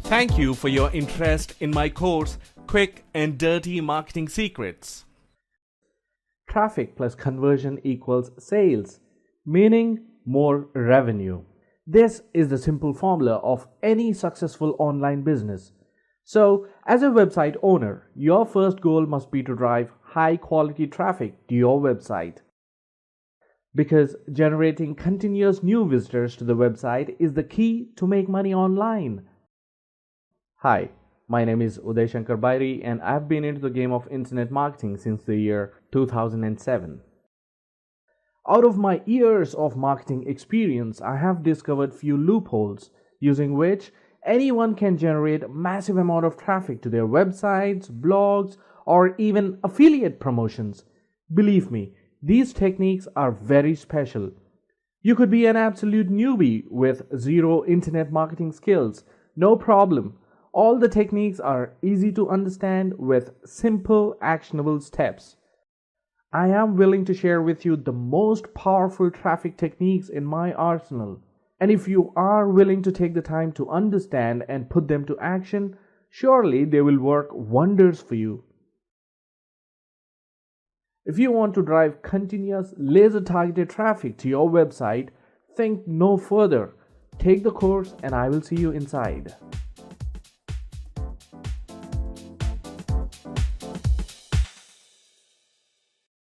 Thank you for your interest in my course, Quick and Dirty Marketing Secrets. Traffic plus conversion equals sales, meaning more revenue. This is the simple formula of any successful online business. So, as a website owner, your first goal must be to drive high quality traffic to your website. Because generating continuous new visitors to the website is the key to make money online. Hi, my name is Uday Shankar Bairi and I've been into the game of internet marketing since the year 2007. Out of my years of marketing experience, I have discovered few loopholes using which anyone can generate massive amount of traffic to their websites, blogs, or even affiliate promotions. Believe me, these techniques are very special. You could be an absolute newbie with zero internet marketing skills. No problem. All the techniques are easy to understand with simple, actionable steps. I am willing to share with you the most powerful traffic techniques in my arsenal. And if you are willing to take the time to understand and put them to action, surely they will work wonders for you. If you want to drive continuous laser-targeted traffic to your website, think no further. Take the course and I will see you inside.